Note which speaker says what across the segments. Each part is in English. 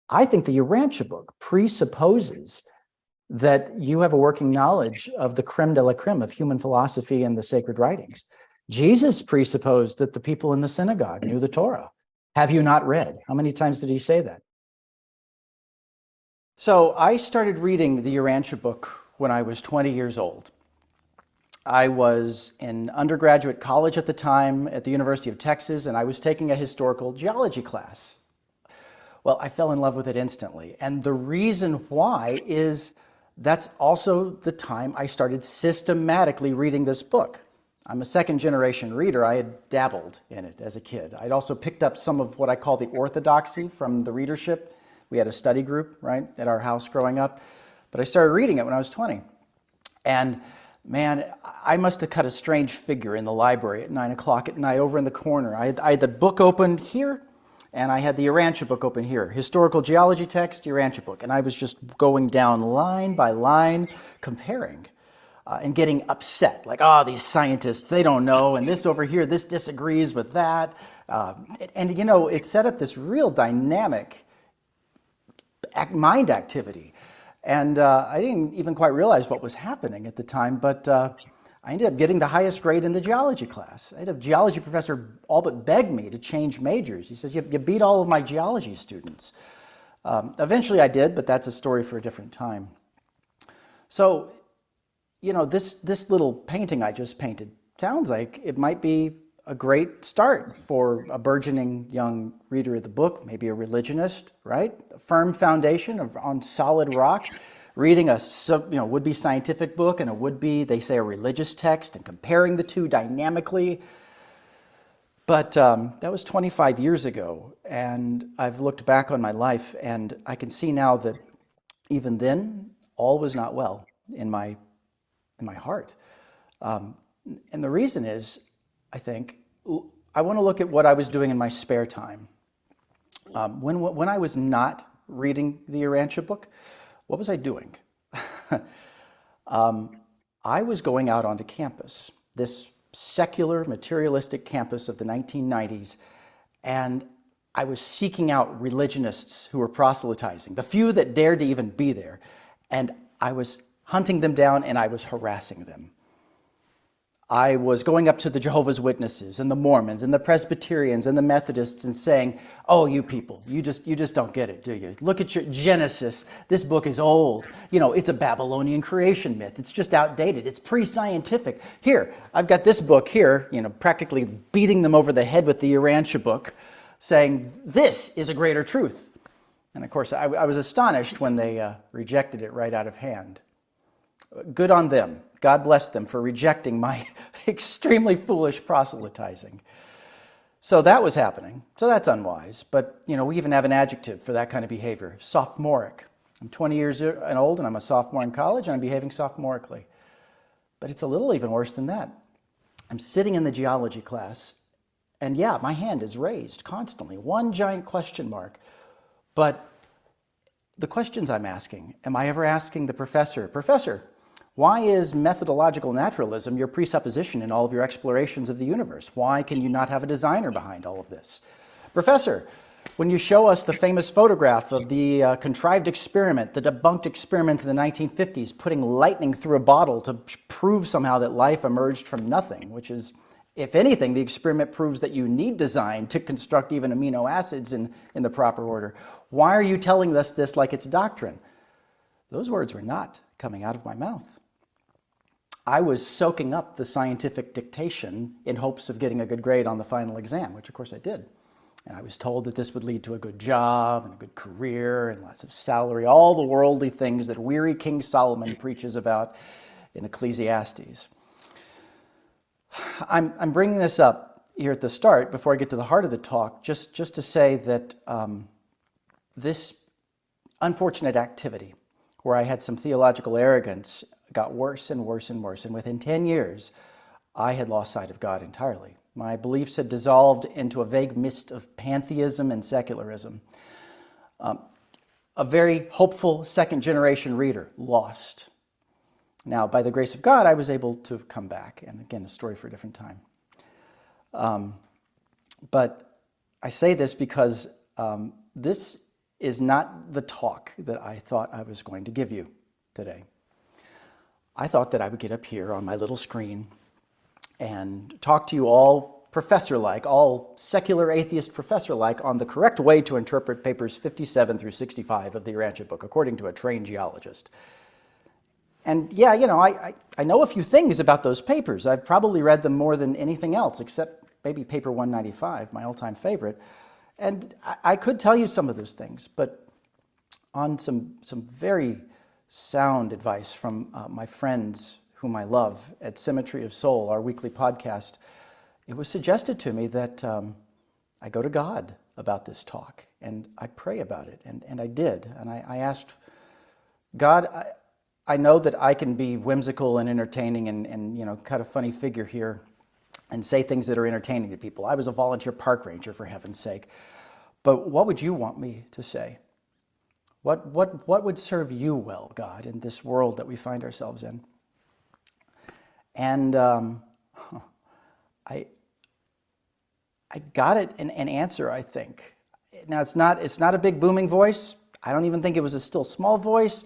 Speaker 1: I think the Urantia book presupposes that you have a working knowledge of the creme de la creme of human philosophy and the sacred writings. Jesus presupposed that the people in the synagogue knew the Torah. Have you not read? How many times did he say that? So I started reading the Urantia book when I was 20 years old. I was in undergraduate college at the time at the University of Texas, and I was taking a historical geology class. Well, I fell in love with it instantly. And the reason why is that's also the time I started systematically reading this book. I'm a second-generation reader. I had dabbled in it as a kid. I'd also picked up some of what I call the orthodoxy from the readership. We had a study group, right, at our house growing up. But I started reading it when I was 20. And man, I must have cut a strange figure in the library at 9 o'clock at night over in the corner. I had the book open here, and I had the Urantia book open here. Historical geology text, Urantia book. And I was just going down line by line, comparing and getting upset. Like, oh, these scientists, they don't know. And this over here, this disagrees with that. And you know, it set up this real dynamic mind activity. And I didn't even quite realize what was happening at the time, but I ended up getting the highest grade in the geology class. I had a geology professor all but beg me to change majors. He says, you beat all of my geology students. Eventually I did, but that's a story for a different time. So, you know, this little painting I just painted sounds like it might be a great start for a burgeoning young reader of the book, maybe a religionist, right? A firm foundation on solid rock, reading a would-be scientific book and a would-be, they say, a religious text, and comparing the two dynamically. But that was 25 years ago, and I've looked back on my life, and I can see now that even then, all was not well in my heart. And the reason is, I think, I want to look at what I was doing in my spare time. When I was not reading the Urantia book, what was I doing? I was going out onto campus, this secular, materialistic campus of the 1990s, and I was seeking out religionists who were proselytizing, the few that dared to even be there, and I was hunting them down and I was harassing them. I was going up to the Jehovah's Witnesses and the Mormons and the Presbyterians and the Methodists and saying, oh, you people, you just don't get it, do you? Look at your Genesis. This book is old. You know, it's a Babylonian creation myth. It's just outdated. It's pre-scientific. Here, I've got this book here, you know, practically beating them over the head with the Urantia book, saying, this is a greater truth. And of course, I was astonished when they rejected it right out of hand. Good on them. God bless them for rejecting my extremely foolish proselytizing. So that was happening. So that's unwise. But, you know, we even have an adjective for that kind of behavior, sophomoric. I'm 20 years old and I'm a sophomore in college and I'm behaving sophomorically. But it's a little even worse than that. I'm sitting in the geology class and yeah, my hand is raised constantly, one giant question mark. But the questions I'm asking, am I ever asking the professor, why is methodological naturalism your presupposition in all of your explorations of the universe? Why can you not have a designer behind all of this? Professor, when you show us the famous photograph of the contrived experiment, the debunked experiment in the 1950s, putting lightning through a bottle to prove somehow that life emerged from nothing, which is, if anything, the experiment proves that you need design to construct even amino acids in the proper order. Why are you telling us this like it's doctrine? Those words were not coming out of my mouth. I was soaking up the scientific dictation in hopes of getting a good grade on the final exam, which of course I did. And I was told that this would lead to a good job and a good career and lots of salary, all the worldly things that weary King Solomon preaches about in Ecclesiastes. I'm bringing this up here at the start before I get to the heart of the talk, just to say that this unfortunate activity where I had some theological arrogance got worse and worse and worse. And within 10 years, I had lost sight of God entirely. My beliefs had dissolved into a vague mist of pantheism and secularism. A very hopeful second-generation reader, lost. Now, by the grace of God, I was able to come back. And again, a story for a different time. But I say this because this is not the talk that I thought I was going to give you today. I thought that I would get up here on my little screen and talk to you all professor-like, all secular atheist professor-like, on the correct way to interpret papers 57 through 65 of the Urantia book, according to a trained geologist. And yeah, you know, I know a few things about those papers. I've probably read them more than anything else, except maybe paper 195, my all-time favorite. And I could tell you some of those things, but on some very sound advice from my friends whom I love at Symmetry of Soul, our weekly podcast, it was suggested to me that I go to God about this talk, and I pray about it, and I did. And I asked God, I know that I can be whimsical and entertaining and you know, cut a funny figure here and say things that are entertaining to people. I was a volunteer park ranger, for heaven's sake. But what would you want me to say? What would serve you well, God, in this world that we find ourselves in? And I got it an answer, I think. Now, it's not a big booming voice. I don't even think it was a still small voice.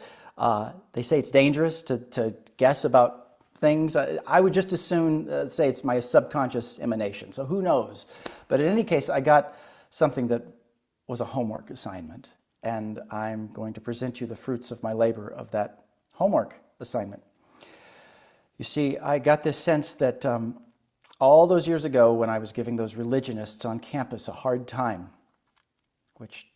Speaker 1: They say it's dangerous to guess about things. I would just as soon say it's my subconscious emanation, so who knows? But in any case, I got something that was a homework assignment, and I'm going to present you the fruits of my labor of that homework assignment. You see, I got this sense that all those years ago when I was giving those religionists on campus a hard time, which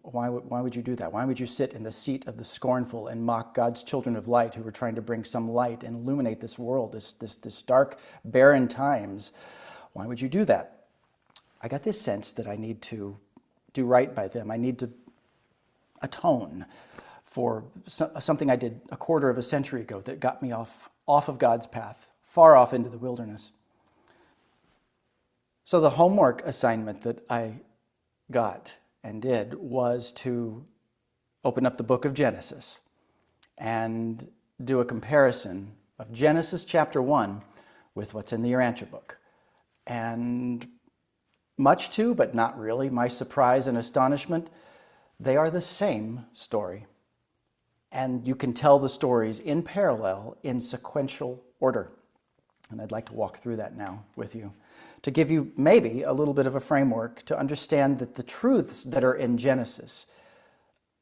Speaker 1: why would you do that? Why would you sit in the seat of the scornful and mock God's children of light who were trying to bring some light and illuminate this world, this dark, barren times? Why would you do that? I got this sense that I need to do right by them. I need to atone for something I did a quarter of a century ago that got me off of God's path, far off into the wilderness. So the homework assignment that I got and did was to open up the book of Genesis and do a comparison of Genesis chapter 1 with what's in the Urantia book. And much to, but not really, my surprise and astonishment, they are the same story. And you can tell the stories in parallel, in sequential order. And I'd like to walk through that now with you, to give you maybe a little bit of a framework to understand that the truths that are in Genesis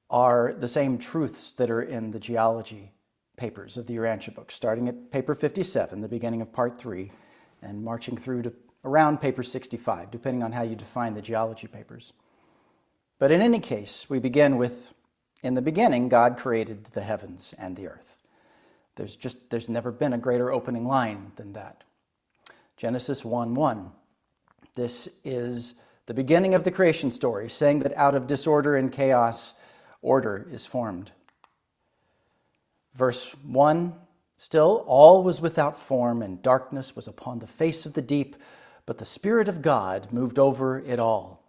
Speaker 1: are the same truths that are in the geology papers of the Urantia book, starting at paper 57, the beginning of part 3, and marching through to around paper 65, depending on how you define the geology papers. But in any case, we begin with, in the beginning, God created the heavens and the earth. There's never been a greater opening line than that. Genesis 1:1. This is the beginning of the creation story, saying that out of disorder and chaos, order is formed. Verse 1, still, all was without form, and darkness was upon the face of the deep, but the Spirit of God moved over it all.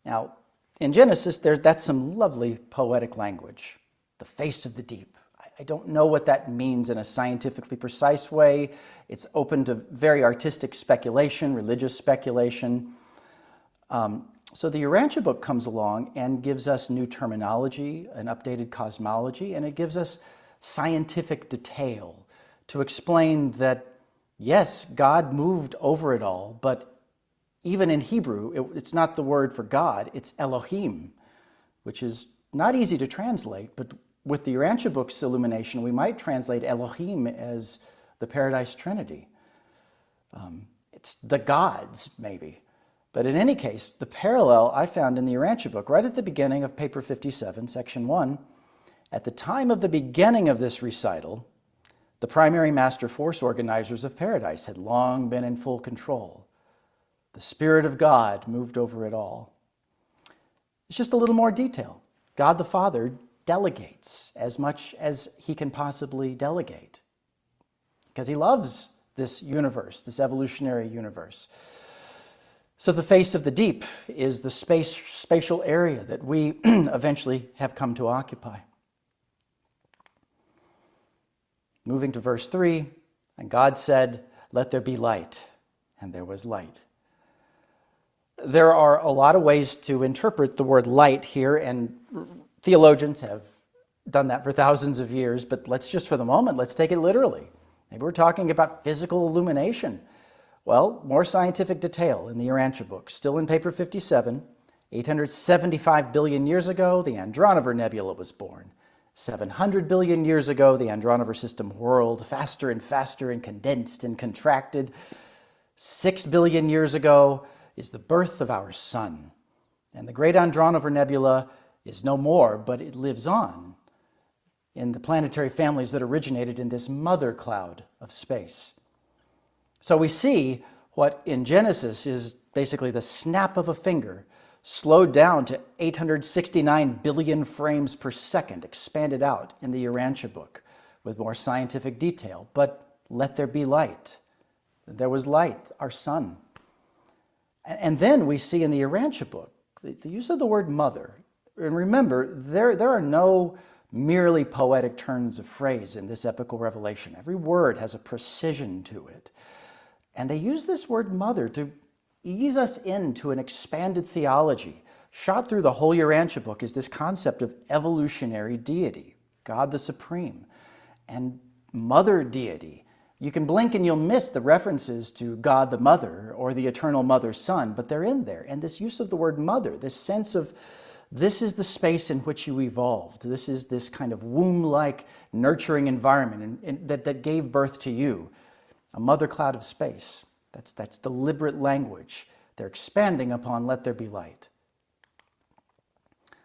Speaker 1: Now, in Genesis, that's some lovely poetic language. The face of the deep. I don't know what that means in a scientifically precise way. It's open to very artistic speculation, religious speculation. So the Urantia book comes along and gives us new terminology, an updated cosmology, and it gives us scientific detail to explain that, yes, God moved over it all, but even in Hebrew, it's not the word for God, it's Elohim, which is not easy to translate, but with the Urantia book's illumination, we might translate Elohim as the Paradise Trinity. It's the gods, maybe. But in any case, the parallel I found in the Urantia book, right at the beginning of paper 57, section 1, at the time of the beginning of this recital, the primary master force organizers of paradise had long been in full control. The Spirit of God moved over it all. It's just a little more detail. God the Father delegates as much as he can possibly delegate because he loves this universe, this evolutionary universe. So the face of the deep is the spatial area that we eventually have come to occupy. Moving to verse 3, and God said, "Let there be light," and there was light. There are a lot of ways to interpret the word light here, and theologians have done that for thousands of years, but let's just for the moment, let's take it literally. Maybe we're talking about physical illumination. Well, more scientific detail in the Urantia book, still in paper 57. 875 billion years ago, the Andronover Nebula was born. 700 billion years ago, the Andronover system whirled faster and condensed and contracted. 6 billion years ago is the birth of our sun. And the great Andronover Nebula is no more, but it lives on in the planetary families that originated in this mother cloud of space. So we see what in Genesis is basically the snap of a finger, slowed down to 869 billion frames per second, expanded out in the Urantia book with more scientific detail. But let there be light. There was light, our sun. And then we see in the Urantia book the use of the word mother. And remember, there are no merely poetic turns of phrase in this epical revelation. Every word has a precision to it. And they use this word mother to ease us into an expanded theology. Shot through the whole Urantia book is this concept of evolutionary deity, God the Supreme, and mother deity. You can blink and you'll miss the references to God the Mother or the eternal Mother Son, but they're in there. And this use of the word mother, this sense of this is the space in which you evolved. This is this kind of womb-like nurturing environment that gave birth to you, a mother cloud of space. That's deliberate language. They're expanding upon let there be light.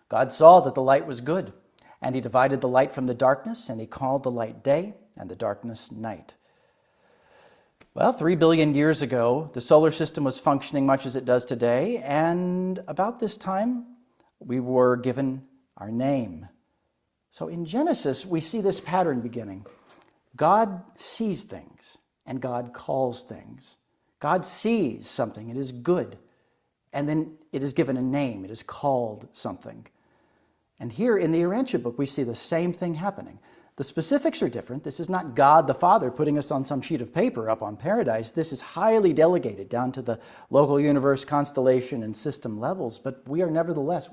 Speaker 1: God saw that the light was good, and he divided the light from the darkness, and he called the light day and the darkness night. Well, 3 billion years ago, the solar system was functioning much as it does today, and about this time, we were given our name. So in Genesis, we see this pattern beginning. God sees things, and God calls things. God sees something, it is good, and then it is given a name, it is called something. And here in the Urantia book, we see the same thing happening. The specifics are different. This is not God the Father putting us on some sheet of paper up on paradise. This is highly delegated down to the local universe, constellation, and system levels, but we are nevertheless,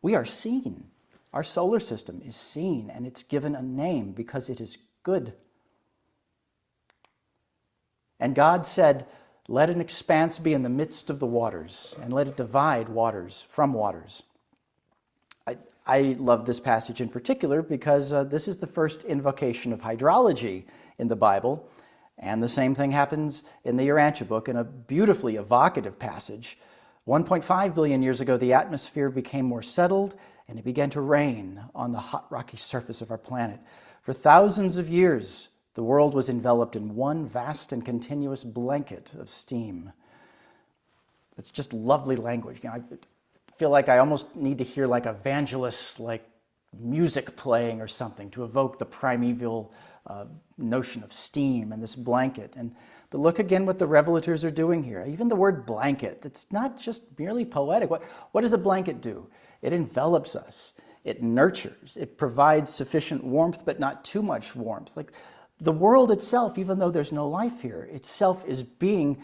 Speaker 1: we are seen. Our solar system is seen, and it's given a name because it is good. And God said, let an expanse be in the midst of the waters, and let it divide waters from waters. I love this passage in particular because this is the first invocation of hydrology in the Bible, and the same thing happens in the Urantia book in a beautifully evocative passage. 1.5 billion years ago, the atmosphere became more settled, and it began to rain on the hot, rocky surface of our planet. For thousands of years, the world was enveloped in one vast and continuous blanket of steam. It's just lovely language. I feel like I almost need to hear like evangelist, like music playing or something to evoke the primeval notion of steam and this blanket. But look again what the revelators are doing here. Even the word blanket, it's not just merely poetic. What does a blanket do? It envelops us. It nurtures. It provides sufficient warmth, but not too much warmth. Like the world itself, even though there's no life here, itself is being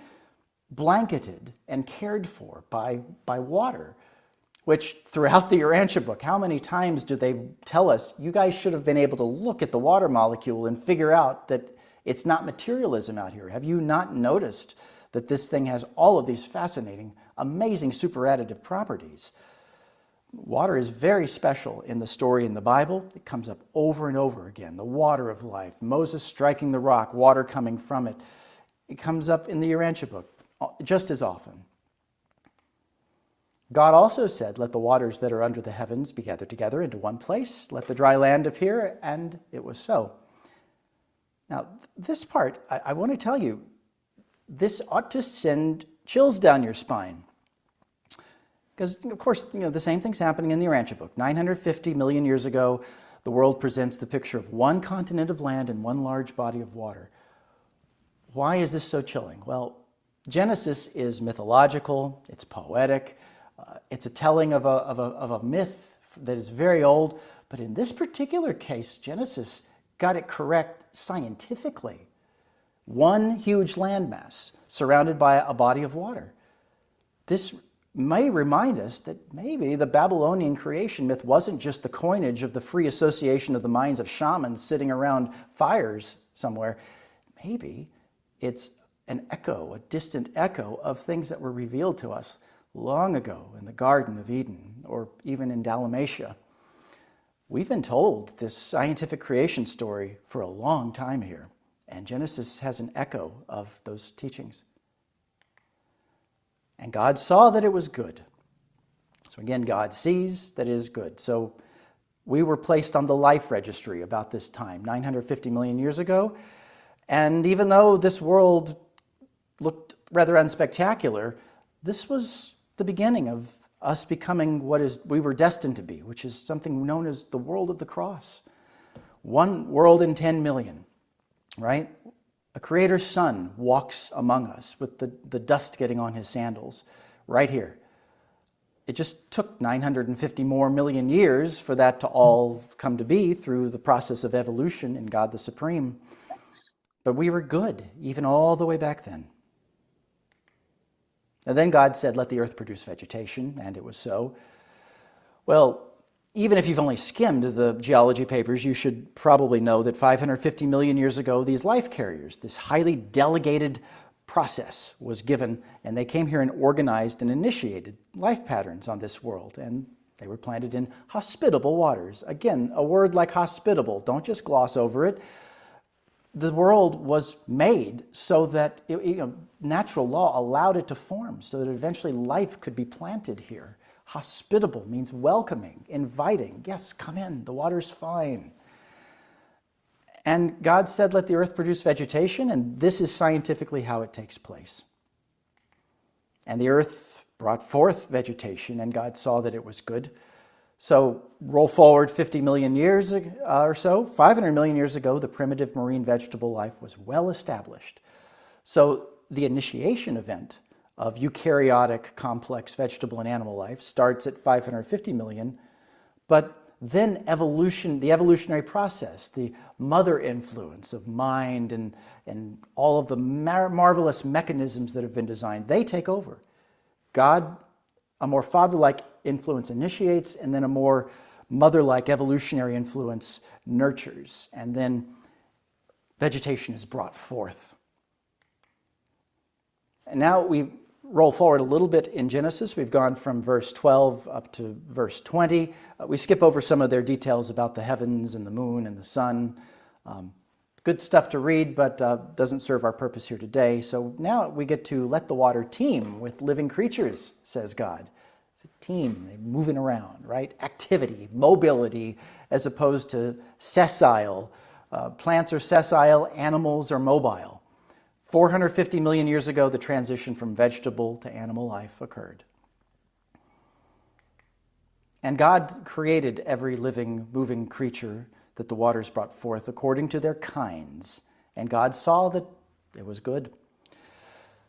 Speaker 1: blanketed and cared for by water, which throughout the Urantia book, how many times do they tell us, you guys should have been able to look at the water molecule and figure out that it's not materialism out here. Have you not noticed that this thing has all of these fascinating, amazing superadditive properties? Water is very special in the story in the Bible. It comes up over and over again. The water of life, Moses striking the rock, water coming from it. It comes up in the Urantia book just as often. God also said, let the waters that are under the heavens be gathered together into one place. Let the dry land appear, and it was so. Now, this part, I want to tell you, this ought to send chills down your spine. Because, of course, the same thing's happening in the Urantia book. 950 million years ago, the world presents the picture of one continent of land and one large body of water. Why is this so chilling? Well, Genesis is mythological, it's poetic, it's a telling of a myth that is very old, but in this particular case, Genesis got it correct scientifically. One huge landmass surrounded by a body of water. this may remind us that maybe the Babylonian creation myth wasn't just the coinage of the free association of the minds of shamans sitting around fires somewhere. Maybe it's an echo, a distant echo of things that were revealed to us long ago in the Garden of Eden, or even in Dalmatia. We've been told this scientific creation story for a long time here, and Genesis has an echo of those teachings. And God saw that it was good. So again, God sees that it is good. So we were placed on the life registry about this time, 950 million years ago. And even though this world looked rather unspectacular, this was the beginning of us becoming what we were destined to be, which is something known as the world of the cross. 1 world in 10 million, right? A creator's son walks among us with the dust getting on his sandals right here. It just took 950 more million years for that to all come to be through the process of evolution in God the Supreme. But we were good, even all the way back then. And then God said, let the earth produce vegetation, and it was so. Well, even if you've only skimmed the geology papers, you should probably know that 550 million years ago, these life carriers, this highly delegated process was given, and they came here and organized and initiated life patterns on this world, and they were planted in hospitable waters. Again, a word like hospitable, don't just gloss over it. The world was made so that natural law allowed it to form, so that eventually life could be planted here. Hospitable means welcoming, inviting. Yes, come in, the water's fine. And God said, let the earth produce vegetation, and this is scientifically how it takes place. And the earth brought forth vegetation, and God saw that it was good. So roll forward 50 million years or so, 500 million years ago, the primitive marine vegetable life was well established. So the initiation event of eukaryotic complex vegetable and animal life starts at 550 million, but then evolution, the evolutionary process, the mother influence of mind and all of the marvelous mechanisms that have been designed, they take over. God, a more father-like influence initiates, and then a more mother-like evolutionary influence nurtures, and then vegetation is brought forth. And now we roll forward a little bit in Genesis. We've gone from verse 12 up to verse 20. We skip over some of their details about the heavens and the moon and the sun. Good stuff to read, but doesn't serve our purpose here today. So now we get to let the water teem with living creatures, says God. It's a team, they're moving around, right? Activity, mobility, as opposed to sessile. Plants are sessile, animals are mobile. 450 million years ago, the transition from vegetable to animal life occurred. And God created every living, moving creature that the waters brought forth according to their kinds. And God saw that it was good.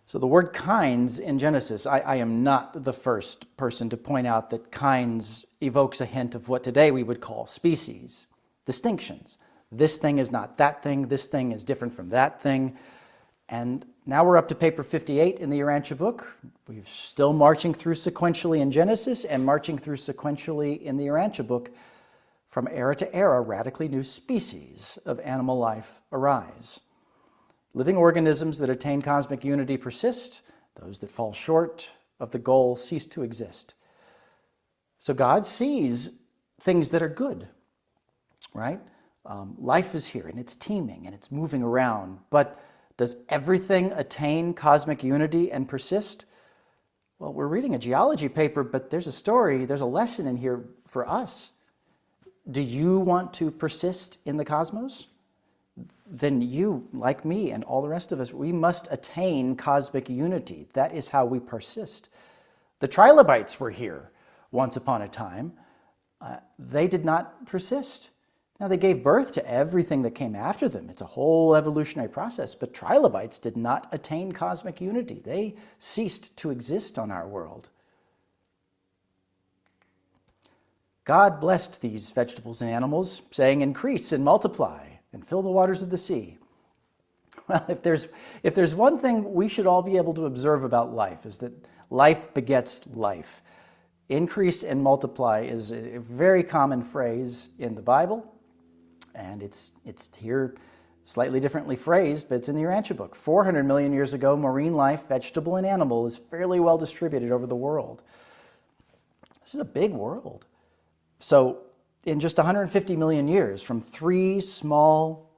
Speaker 1: So the word kinds in Genesis, I am not the first person to point out that kinds evokes a hint of what today we would call species, distinctions. This thing is not that thing, this thing is different from that thing. And now we're up to paper 58 in the Urantia book. We're still marching through sequentially in Genesis and marching through sequentially in the Urantia book. From era to era, radically new species of animal life arise. Living organisms that attain cosmic unity persist. Those that fall short of the goal cease to exist. So God sees things that are good, right? Life is here, and it's teeming, and it's moving around. But does everything attain cosmic unity and persist? Well, we're reading a geology paper, but there's a story, there's a lesson in here for us. Do you want to persist in the cosmos? Then you, like me and all the rest of us, we must attain cosmic unity. That is how we persist. The trilobites were here once upon a time. They did not persist. Now, they gave birth to everything that came after them. It's a whole evolutionary process, but trilobites did not attain cosmic unity. They ceased to exist on our world. God blessed these vegetables and animals, saying, increase and multiply and fill the waters of the sea. Well, if there's one thing we should all be able to observe about life, is that life begets life. Increase and multiply is a very common phrase in the Bible, and it's here slightly differently phrased, but it's in the Urantia book. 400 million years ago, marine life, vegetable and animal, is fairly well distributed over the world. This is a big world. So in just 150 million years, from 3 small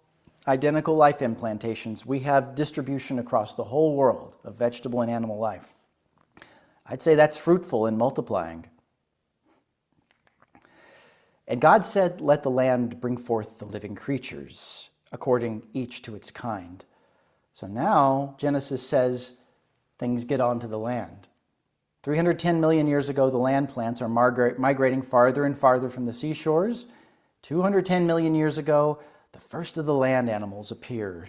Speaker 1: identical life implantations, we have distribution across the whole world of vegetable and animal life. I'd say that's fruitful and multiplying. And God said, "Let the land bring forth the living creatures, according each to its kind." So now Genesis says things get onto the land. 310 million years ago, the land plants are migrating farther and farther from the seashores. 210 million years ago, the first of the land animals appear.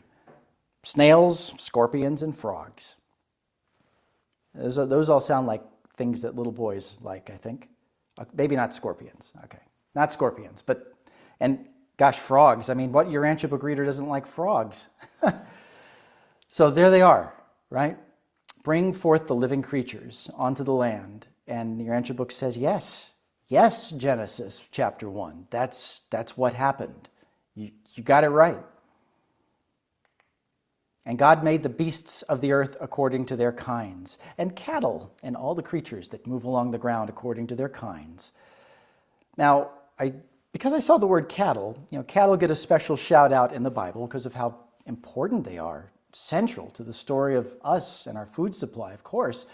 Speaker 1: Snails, scorpions, and frogs. Those all sound like things that little boys like, I think. Maybe not scorpions. Okay, not scorpions, and gosh, frogs. I mean, what Urantia book reader doesn't like frogs? So there they are, right? Bring forth the living creatures onto the land. And the Urantia book says, yes, Genesis chapter 1. That's what happened. You got it right. And God made the beasts of the earth according to their kinds, and cattle and all the creatures that move along the ground according to their kinds. Now, because I saw the word cattle, cattle get a special shout out in the Bible because of how important they are, central to the story of us and our food supply, of course.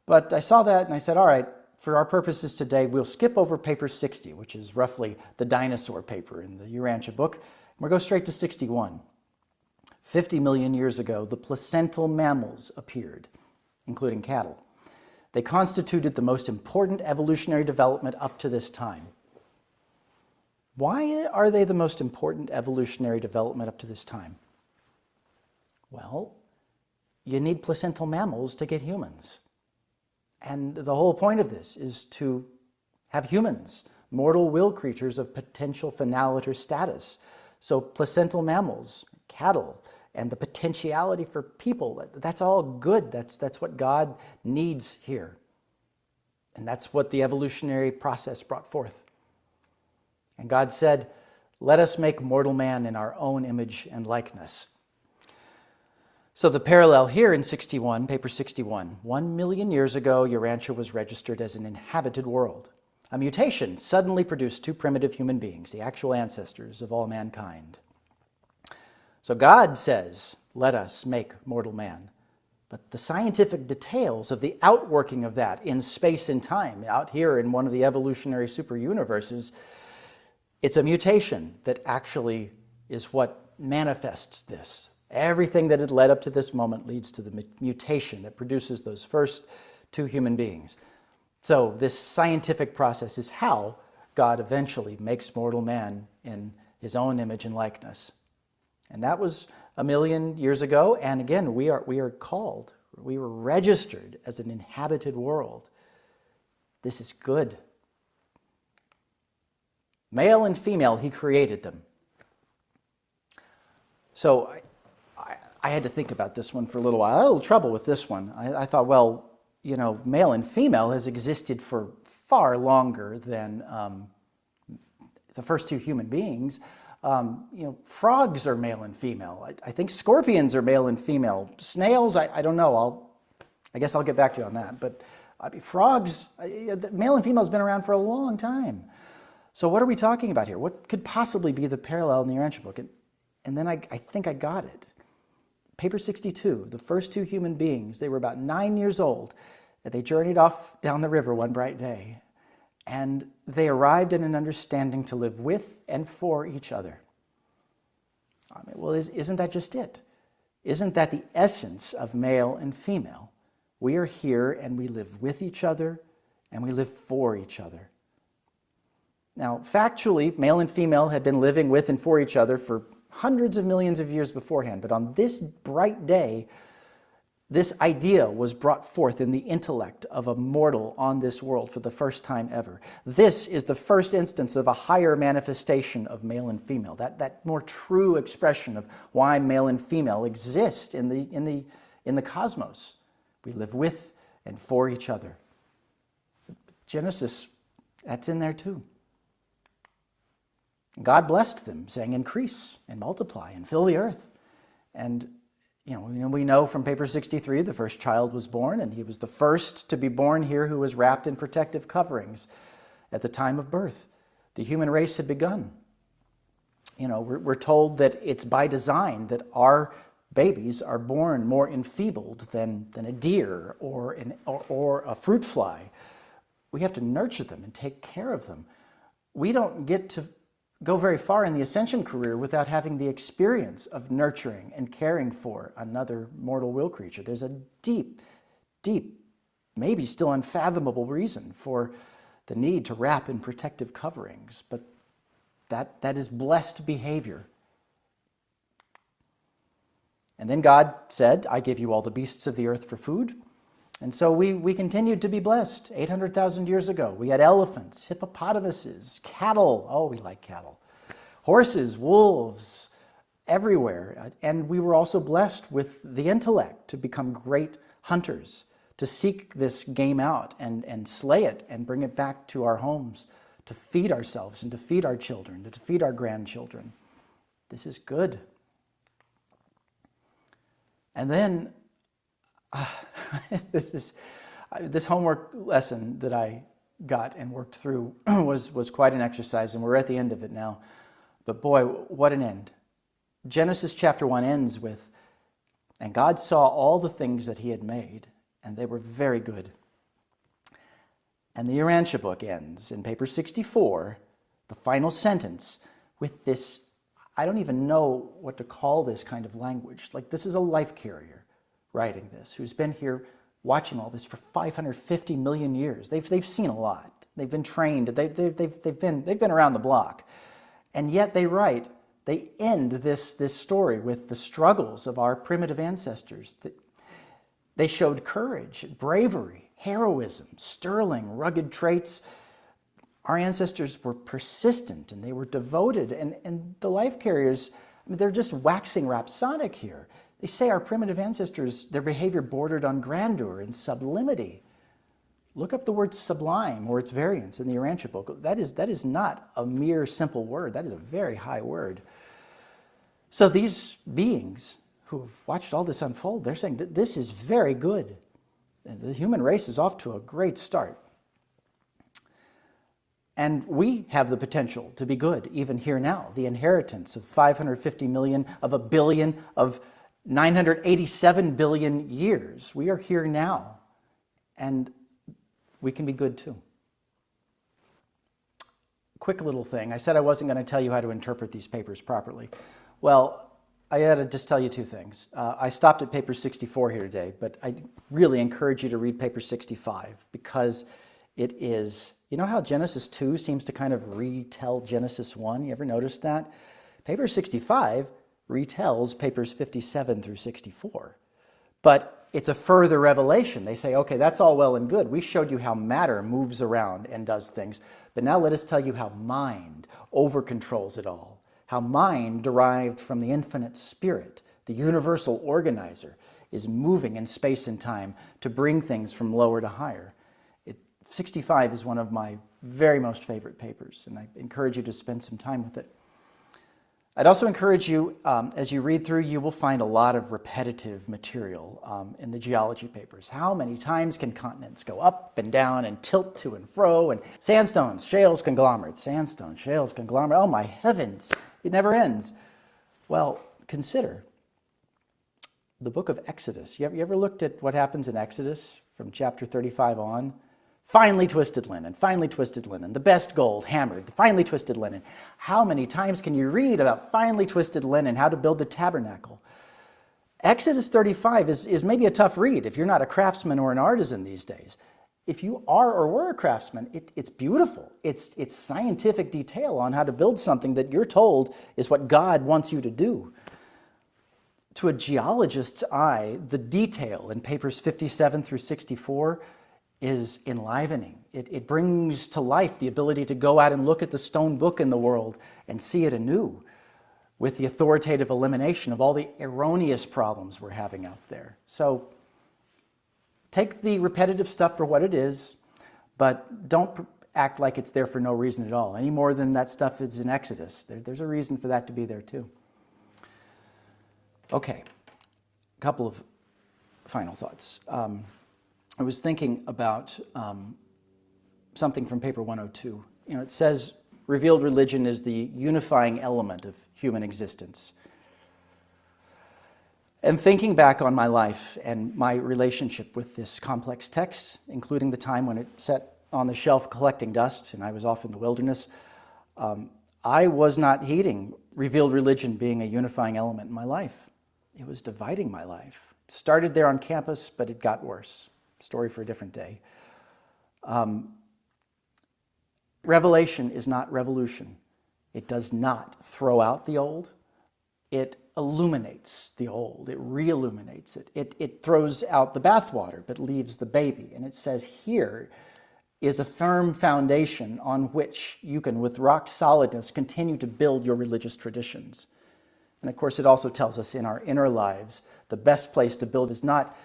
Speaker 1: But I saw that and I said, all right, for our purposes today, we'll skip over paper 60, which is roughly the dinosaur paper in the Urantia book. We'll go straight to 61. 50 million years ago, the placental mammals appeared, including cattle. They constituted the most important evolutionary development up to this time. Why are they the most important evolutionary development up to this time? Well, you need placental mammals to get humans. And the whole point of this is to have humans, mortal will creatures of potential finaliter status. So placental mammals, cattle, and the potentiality for people, that's all good. That's what God needs here. And that's what the evolutionary process brought forth. And God said, "Let us make mortal man in our own image and likeness." So the parallel here in 61, paper 61, 1 million years ago, Urantia was registered as an inhabited world. A mutation suddenly produced 2 primitive human beings, the actual ancestors of all mankind. So God says, "Let us make mortal man." But the scientific details of the outworking of that in space and time, out here in one of the evolutionary super universes, it's a mutation that actually is what manifests this. Everything that had led up to this moment leads to the mutation that produces those first 2 human beings. So this scientific process is how God eventually makes mortal man in his own image and likeness. And that was 1 million years ago. And again, we are called, we were registered as an inhabited world. This is good. Male and female, he created them. So I had to think about this one for a little while. I had a little trouble with this one. I thought, well, male and female has existed for far longer than the first 2 human beings. Frogs are male and female. I think scorpions are male and female. Snails, I don't know. I guess I'll get back to you on that. But frogs, male and female has been around for a long time. So what are we talking about here? What could possibly be the parallel in the Urantia book? And then I think I got it. Paper 62, the first 2 human beings, they were about 9 years old. And they journeyed off down the river one bright day. And they arrived at an understanding to live with and for each other. Well, isn't that just it? Isn't that the essence of male and female? We are here and we live with each other and we live for each other. Now, factually, male and female had been living with and for each other for hundreds of millions of years beforehand. But on this bright day, this idea was brought forth in the intellect of a mortal on this world for the first time ever. This is the first instance of a higher manifestation of male and female, that more true expression of why male and female exist in the cosmos. We live with and for each other. Genesis, that's in there too. God blessed them, saying, increase and multiply and fill the earth. And we know from paper 63 the first child was born, and he was the first to be born here who was wrapped in protective coverings at the time of birth. The human race had begun. We're told that it's by design that our babies are born more enfeebled than a deer or a fruit fly. We have to nurture them and take care of them. We don't get to go very far in the ascension career without having the experience of nurturing and caring for another mortal will creature. There's a deep, deep, maybe still unfathomable reason for the need to wrap in protective coverings, but that is blessed behavior. And then God said, I give you all the beasts of the earth for food. And so we continued to be blessed. 800,000 years ago, we had elephants, hippopotamuses, cattle. Oh, we like cattle. Horses, wolves, everywhere. And we were also blessed with the intellect to become great hunters, to seek this game out and slay it and bring it back to our homes, to feed ourselves and to feed our children, to feed our grandchildren. This is good. And then this homework lesson that I got and worked through was quite an exercise, and we're at the end of it now. But boy, what an end. Genesis chapter 1 ends with, and God saw all the things that he had made, and they were very good. And the Urantia book ends in paper 64, the final sentence, with this, I don't even know what to call this kind of language. Like, this is a life carrier writing this, who's been here watching all this for 550 million years. They've seen a lot. They've been trained. They've been around the block. And yet they end this story with the struggles of our primitive ancestors. They showed courage, bravery, heroism, sterling, rugged traits. Our ancestors were persistent and they were devoted. And the life carriers, they're just waxing rhapsodic here. They say our primitive ancestors, their behavior bordered on grandeur and sublimity. Look up the word sublime or its variants in the Urantia book. That is not a mere simple word. That is a very high word. So these beings who have watched all this unfold, they're saying that this is very good. The human race is off to a great start. And we have the potential to be good even here now. The inheritance of 550 million, of a billion, of 987 billion years. We are here now, and we can be good too. Quick little thing. I said I wasn't going to tell you how to interpret these papers properly. Well, I had to just tell you two things. I stopped at paper 64 here today, but I really encourage you to read paper 65 because it is, you know how Genesis 2 seems to kind of retell Genesis 1? You ever noticed that? Paper 65 retells papers 57 through 64. But it's a further revelation. They say, okay, that's all well and good. We showed you how matter moves around and does things. But now let us tell you how mind over-controls it all. How mind, derived from the infinite spirit, the universal organizer, is moving in space and time to bring things from lower to higher. 65 is one of my very most favorite papers, and I encourage you to spend some time with it. I'd also encourage you, as you read through, you will find a lot of repetitive material in the geology papers. How many times can continents go up and down and tilt to and fro, and sandstones, shales, conglomerates, sandstone, shales, conglomerate, oh my heavens, it never ends. Well, consider the book of Exodus. You ever looked at what happens in Exodus from chapter 35 on? Finely twisted linen, the best gold, hammered, the finely twisted linen. How many times can you read about finely twisted linen, how to build the tabernacle? Exodus 35 is maybe a tough read if you're not a craftsman or an artisan these days. If you are or were a craftsman, it's beautiful. It's scientific detail on how to build something that you're told is what God wants you to do. to a geologist's eye, the detail in papers 57 through 64 is enlivening. It brings to life the ability to go out and look at the stone book in the world and see it anew with the authoritative elimination of all the erroneous problems we're having out there. So take the repetitive stuff for what it is, but don't act like it's there for no reason at all, any more than that stuff is in Exodus. There's a reason for that to be there too. Okay, a couple of final thoughts. I was thinking about something from paper 102. It says revealed religion is the unifying element of human existence. And thinking back on my life and my relationship with this complex text, including the time when it sat on the shelf collecting dust and I was off in the wilderness, I was not heeding revealed religion being a unifying element in my life. It was dividing my life. It started there on campus, but it got worse. Story for a different day. Revelation is not revolution. It does not throw out the old. It illuminates the old. It re-illuminates it. It throws out the bathwater, but leaves the baby. And it says here is a firm foundation on which you can, with rock solidness, continue to build your religious traditions. And of course, it also tells us in our inner lives, the best place to build is not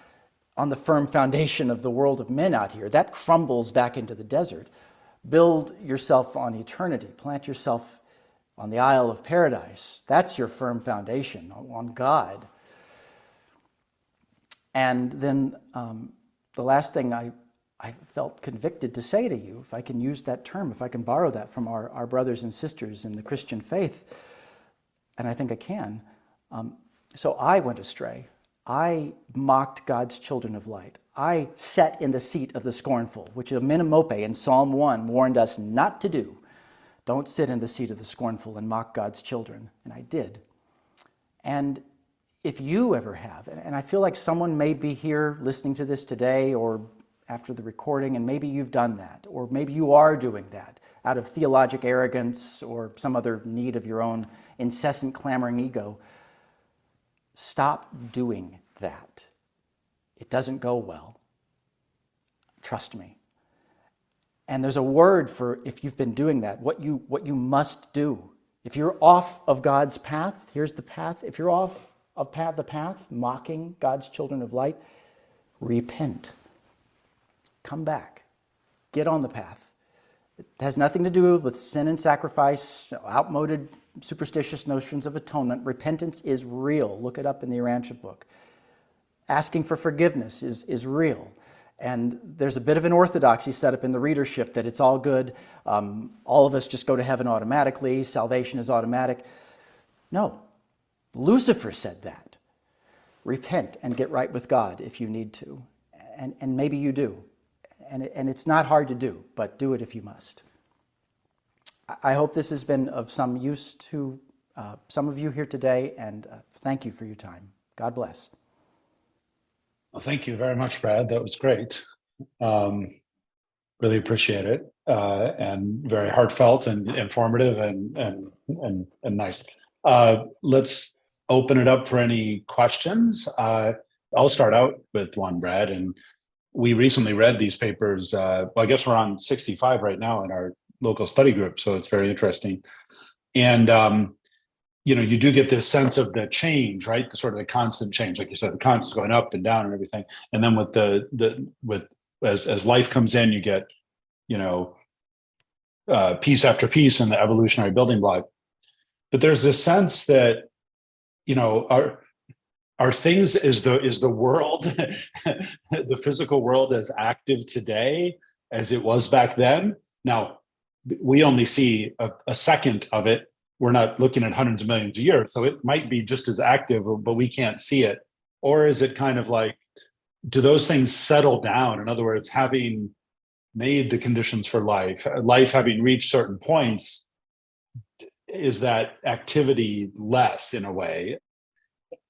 Speaker 1: on the firm foundation of the world of men out here. That crumbles back into the desert. Build yourself on eternity. Plant yourself on the Isle of Paradise. That's your firm foundation, on God. And then the last thing I felt convicted to say to you, if I can use that term, if I can borrow that from our brothers and sisters in the Christian faith, and I think I can. So I went astray. I mocked God's children of light. I sat in the seat of the scornful, which Amenemope in Psalm 1 warned us not to do. Don't sit in the seat of the scornful and mock God's children. And I did. And if you ever have, and I feel like someone may be here listening to this today or after the recording, and maybe you've done that, or maybe you are doing that out of theologic arrogance or some other need of your own incessant clamoring ego, stop doing that. It doesn't go well. Trust me. And there's a word for if you've been doing that, what you must do. If you're off of God's path, here's the path. If you're off of the path, mocking God's children of light, repent. Come back. Get on the path. It has nothing to do with sin and sacrifice, outmoded, superstitious notions of atonement. Repentance is real. Look it up in the Urantia book. Asking for forgiveness is real. And there's a bit of an orthodoxy set up in the readership that it's all good. All of us just go to heaven automatically. Salvation is automatic. No. Lucifer said that. Repent and get right with God if you need to. And maybe you do. And it's not hard to do, but do it if you must. I hope this has been of some use to some of you here today, and thank you for your time. God bless.
Speaker 2: Well, thank you very much, Brad. That was great. Really appreciate it, and very heartfelt and informative and nice. Let's open it up for any questions. I'll start out with one, Brad, and we recently read these papers. Well, I guess we're on 65 right now in our local study group, so it's very interesting. And you do get this sense of the change, right? The sort of the constant change, like you said, the constant's going up and down and everything. And then with as life comes in, you get piece after piece in the evolutionary building block. But there's this sense that are things, is the world, the physical world, as active today as it was back then? Now, we only see a second of it. We're not looking at hundreds of millions a year, so it might be just as active, but we can't see it. Or is it kind of like, do those things settle down? In other words, having made the conditions for life having reached certain points, is that activity less in a way?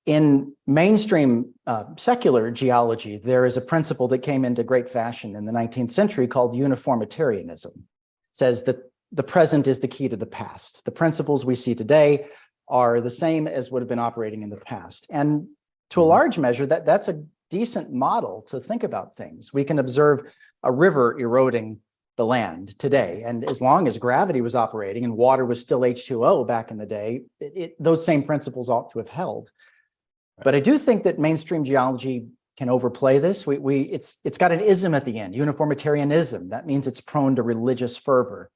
Speaker 1: In mainstream secular geology, there is a principle that came into great fashion in the 19th century called uniformitarianism. It says that the present is the key to the past. The principles we see today are the same as would have been operating in the past. And to a large measure, that's a decent model to think about things. We can observe a river eroding the land today, and as long as gravity was operating and water was still H2O back in the day, those same principles ought to have held. But I do think that mainstream geology can overplay this. It's got an ism at the end, uniformitarianism. That means it's prone to religious fervor,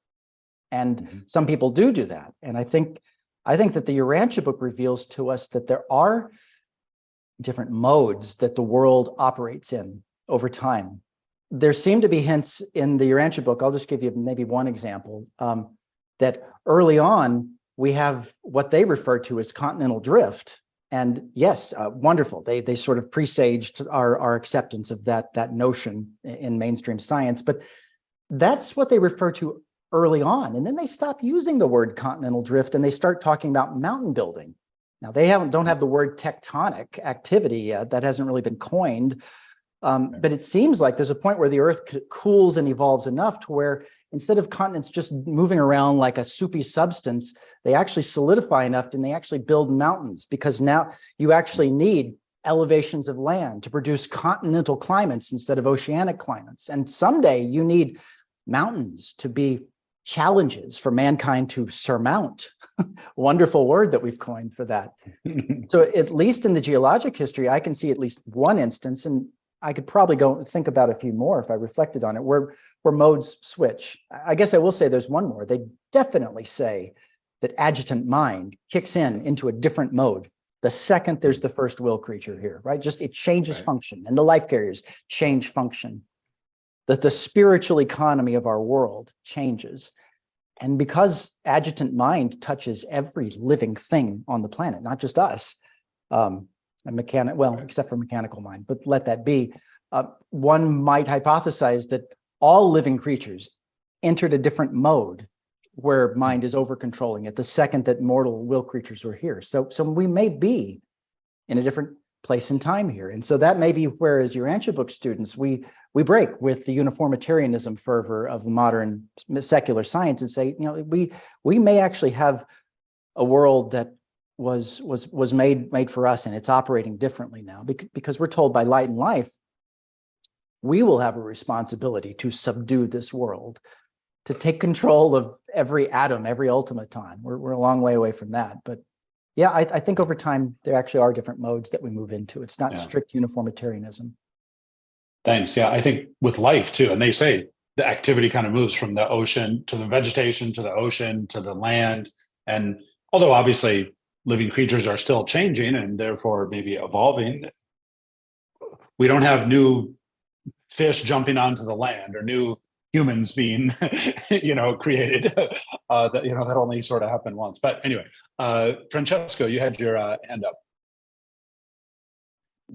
Speaker 1: and some people do that. And I think that the Urantia book reveals to us that there are different modes that the world operates in over time. There seem to be hints in the Urantia book. I'll just give you maybe one example, that early on, we have what they refer to as continental drift. And yes, wonderful. They sort of presaged our acceptance of that notion in mainstream science, but that's what they refer to early on. And then they stop using the word continental drift and they start talking about mountain building. Now they don't have the word tectonic activity yet. That hasn't really been coined. But it seems like there's a point where the earth cools and evolves enough to where instead of continents just moving around like a soupy substance, they actually solidify enough and they actually build mountains, because now you actually need elevations of land to produce continental climates instead of oceanic climates. And someday you need mountains to be challenges for mankind to surmount. Wonderful word that we've coined for that. So at least in the geologic history, I can see at least one instance, and I could probably go think about a few more if I reflected on it, where modes switch. I guess I will say there's one more. They definitely say that adjutant mind kicks into a different mode the second there's the first will creature here, right? Just it changes function, and the life carriers change function. That the spiritual economy of our world changes. And because adjutant mind touches every living thing on the planet, not just us, except for mechanical mind, but let that be. One might hypothesize that all living creatures entered a different mode where mind is over controlling it the second that mortal will creatures were here. So we may be in a different place in time here. And so that may be where, as Urantia book students, we break with the uniformitarianism fervor of the modern secular science and say, we may actually have a world that was made for us, and it's operating differently now because we're told by Light and Life we will have a responsibility to subdue this world, to take control of every atom, every ultimaton. We're a long way away from that, but yeah, I think over time there actually are different modes that we move into. It's not strict uniformitarianism.
Speaker 2: Thanks. Yeah, I think with life too, and they say the activity kind of moves from the ocean to the vegetation to the ocean to the land, and although obviously living creatures are still changing and therefore maybe evolving, we don't have new fish jumping onto the land or new humans being created. That only sort of happened once. But anyway, Francesco, you had your hand up.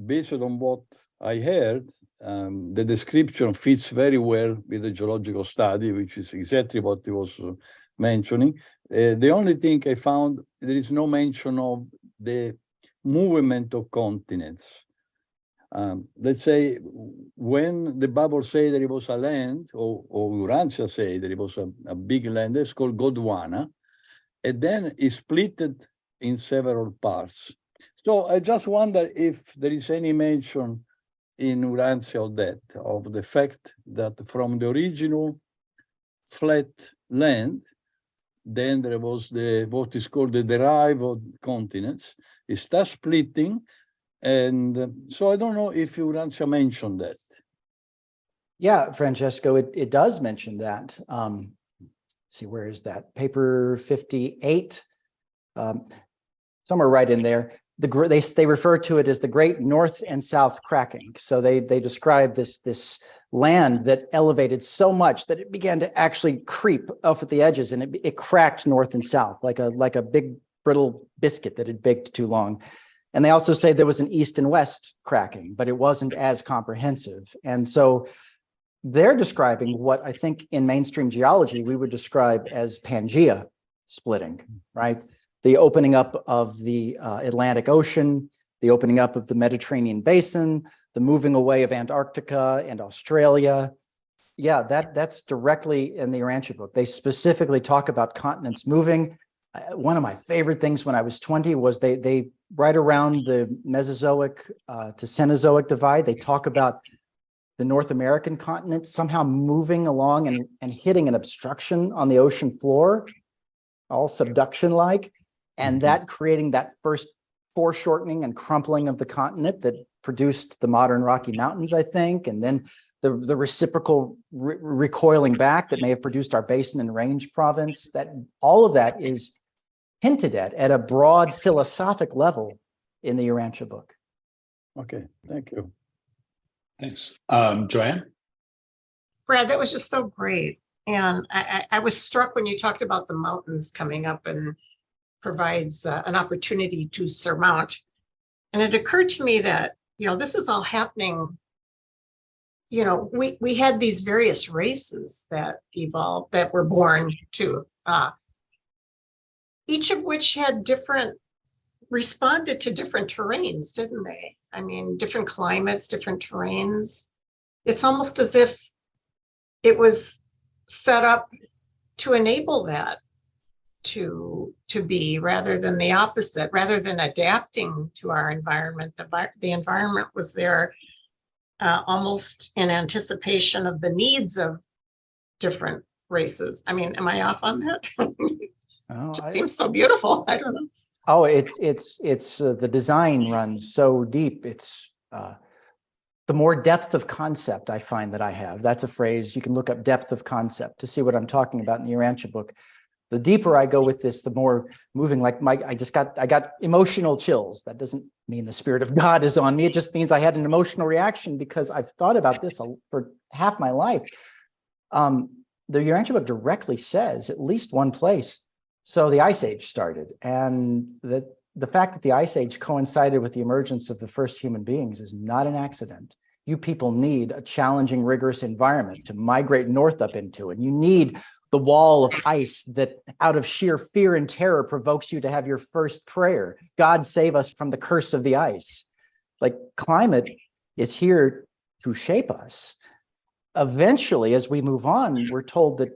Speaker 3: Based on what I heard, the description fits very well with the geological study, which is exactly what he was mentioning. The only thing I found, there is no mention of the movement of continents. Let's say when the Bible say there was a land, or Urantia say there was a big land, it's called Gondwana, and then it's split in several parts. So I just wonder if there is any mention in Urantia of that, of the fact that from the original flat land, then there was what is called the derived continents. It starts splitting. And so I don't know if Urantia mentioned that.
Speaker 1: Yeah, Francesco, it does mention that. Let's see, where is that? Paper 58, somewhere right in there. They refer to it as the Great North and South Cracking. So they describe this land that elevated so much that it began to actually creep off at the edges, and it cracked north and south like a big brittle biscuit that had baked too long. And they also say there was an east and west cracking, but it wasn't as comprehensive. And so they're describing what I think in mainstream geology we would describe as Pangea splitting, right? The opening up of the Atlantic Ocean, the opening up of the Mediterranean basin, the moving away of Antarctica and Australia. Yeah, that's directly in the Urantia book. They specifically talk about continents moving. One of my favorite things when I was 20 was they right around the Mesozoic to Cenozoic divide, they talk about the North American continent somehow moving along and hitting an obstruction on the ocean floor, all subduction-like, and that creating that first foreshortening and crumpling of the continent that produced the modern Rocky Mountains, I think, and then the reciprocal recoiling back that may have produced our basin and range province. That all of that is hinted at a broad philosophic level in the Urantia book.
Speaker 3: Okay, thank you.
Speaker 2: Thanks. Joanne?
Speaker 4: Brad, that was just so great. And I was struck when you talked about the mountains coming up and provides an opportunity to surmount. And it occurred to me that, this is all happening. We had these various races that evolved, that were born to, each of which had responded to different terrains, didn't they? I mean, different climates, different terrains. It's almost as if it was set up to enable that to be, rather than the opposite, rather than adapting to our environment. The environment was there almost in anticipation of the needs of different races. I mean, am I off on that?
Speaker 1: Oh,
Speaker 4: Just seems so beautiful. I don't know.
Speaker 1: Oh, it's the design runs so deep. It's the more depth of concept I find that I have. That's a phrase. You can look up depth of concept to see what I'm talking about in the Urantia book. The deeper I go with this, the more moving. Like I got emotional chills. That doesn't mean the Spirit of God is on me. It just means I had an emotional reaction because I've thought about this for half my life. The Urantia book directly says, at least one place, so the Ice Age started, and the fact that the Ice Age coincided with the emergence of the first human beings is not an accident. You people need a challenging, rigorous environment to migrate north up into, and you need the wall of ice that out of sheer fear and terror provokes you to have your first prayer. God save us from the curse of the ice. Like, climate is here to shape us. Eventually, as we move on, we're told that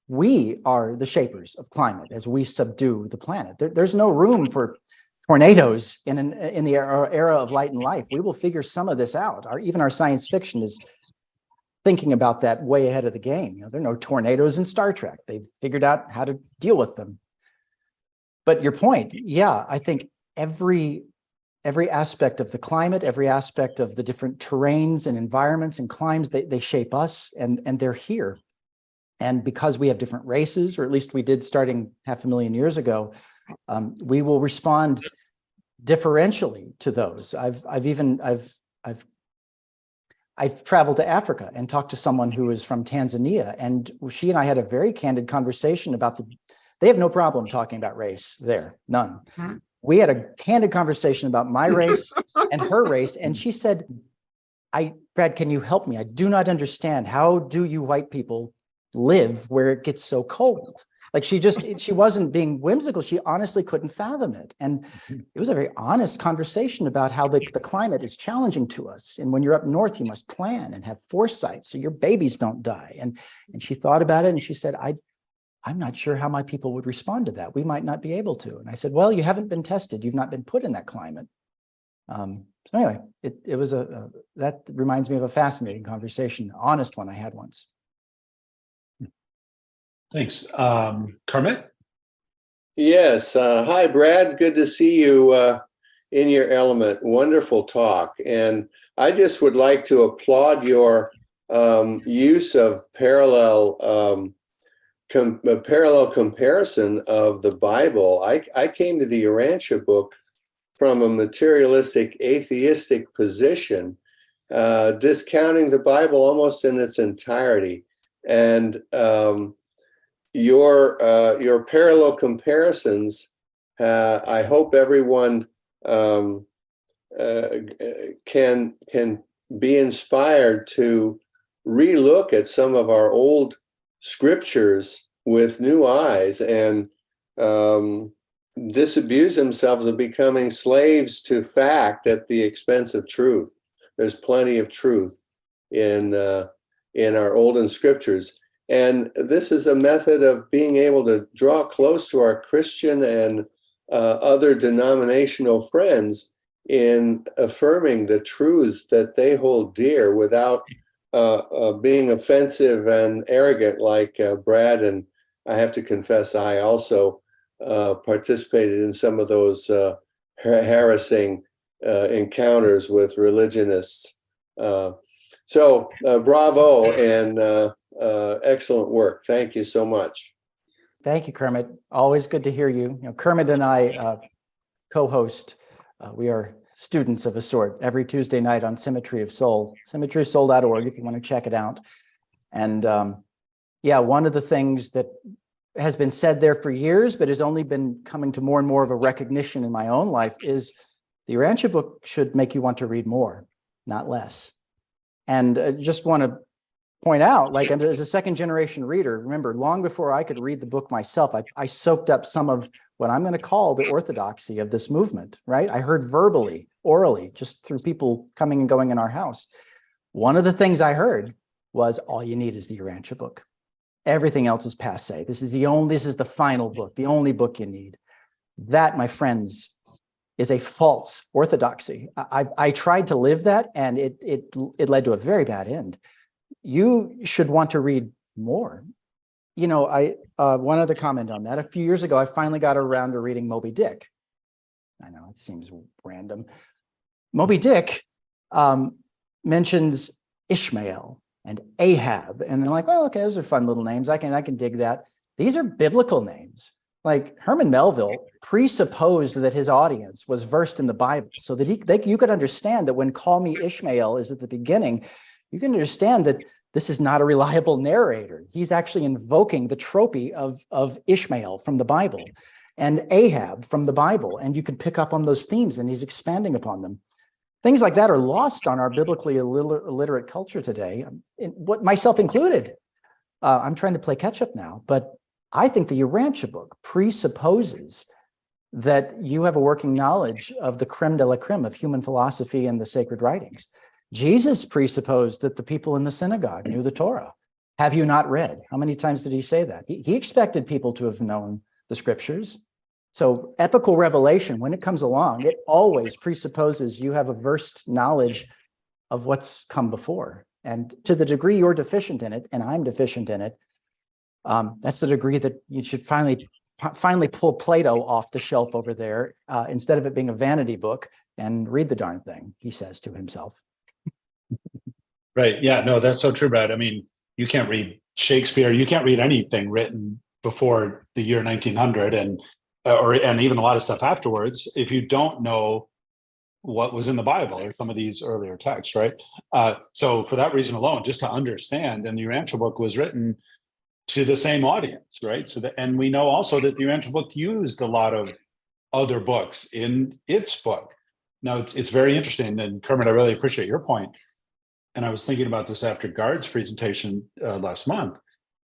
Speaker 1: we are the shapers of climate as we subdue the planet. There's no room for tornadoes in the era of light and life. We will figure some of this out. Even our science fiction is thinking about that way ahead of the game. There are no tornadoes in Star Trek. They've figured out how to deal with them. But your point, yeah, I think every aspect of the climate, every aspect of the different terrains and environments and climes, they shape us, and they're here. And because we have different races, or at least we did starting 500,000 years ago, we will respond differentially to those. I've traveled to Africa and talked to someone who is from Tanzania, and she and I had a very candid conversation about they have no problem talking about race there, none.
Speaker 4: Hmm.
Speaker 1: We had a candid conversation about my race and her race, and she said, Brad, can you help me? I do not understand. How do you white people live where it gets so cold? Like, she wasn't being whimsical. She honestly couldn't fathom it. And it was a very honest conversation about how the climate is challenging to us. And when you're up north, you must plan and have foresight so your babies don't die. And she thought about it, and she said, I'm not sure how my people would respond to that. We might not be able to. And I said, well, you haven't been tested. You've not been put in that climate. So anyway, it was that reminds me of a fascinating conversation, honest one I had once.
Speaker 2: Thanks. Kermit?
Speaker 5: Yes. Hi, Brad. Good to see you in your element. Wonderful talk. And I just would like to applaud your use of parallel comparison of the Bible. I came to the Urantia book from a materialistic, atheistic position, discounting the Bible almost in its entirety. And your parallel comparisons, I hope everyone can be inspired to relook at some of our old scriptures with new eyes and disabuse themselves of becoming slaves to fact at the expense of truth. There's plenty of truth in our olden scriptures. And this is a method of being able to draw close to our Christian and other denominational friends in affirming the truths that they hold dear without being offensive and arrogant like Brad. And I have to confess, I also participated in some of those harassing encounters with religionists. So bravo and excellent work. Thank you so much.
Speaker 1: Thank you, Kermit. Always good to hear you. Kermit and I co-host. We are students of a sort every Tuesday night on Symmetry of Soul, symmetryofsoul.org if you want to check it out. And yeah, one of the things that has been said there for years, but has only been coming to more and more of a recognition in my own life is the Urantia book should make you want to read more, not less. And I just want to point out, like as a second generation reader, remember, long before I could read the book myself, I soaked up some of what I'm going to call the orthodoxy of this movement, right? I heard verbally, orally, just through people coming and going in our house. One of the things I heard was, all you need is the Urantia book. Everything else is passé. This is the final book, the only book you need. That, my friends, is a false orthodoxy. I tried to live that, and it led to a very bad end. You should want to read more. You know, one other comment on that. A few years ago, I finally got around to reading Moby Dick. I know it seems random. Moby Dick mentions Ishmael and Ahab, and they're like, well, okay, those are fun little names. I can dig that. These are biblical names. Like Herman Melville presupposed that his audience was versed in the Bible, so that you could understand that when "Call Me Ishmael" is at the beginning, you can understand that this is not a reliable narrator. He's actually invoking the tropy of Ishmael from the Bible and Ahab from the Bible, and you can pick up on those themes, and he's expanding upon them. Things like that are lost on our biblically illiterate culture today, myself included. I'm trying to play catch up now, but I think the Urantia book presupposes that you have a working knowledge of the creme de la creme of human philosophy and the sacred writings. Jesus presupposed that the people in the synagogue knew the Torah. Have you not read? How many times did he say that? He expected people to have known the scriptures. So epical revelation, when it comes along, it always presupposes you have a versed knowledge of what's come before. And to the degree you're deficient in it, and I'm deficient in it, that's the degree that you should finally pull Plato off the shelf over there, instead of it being a vanity book, and read the darn thing, he says to himself.
Speaker 2: Right. Yeah, no, that's so true, Brad. I mean, you can't read Shakespeare, you can't read anything written before the year 1900 and even a lot of stuff afterwards if you don't know what was in the Bible or some of these earlier texts, right? So for that reason alone, just to understand, and the Urantia book was written to the same audience, right? And we know also that the Urantia book used a lot of other books in its book. Now, it's very interesting, and Kermit, I really appreciate your point. And I was thinking about this after Gard's presentation last month.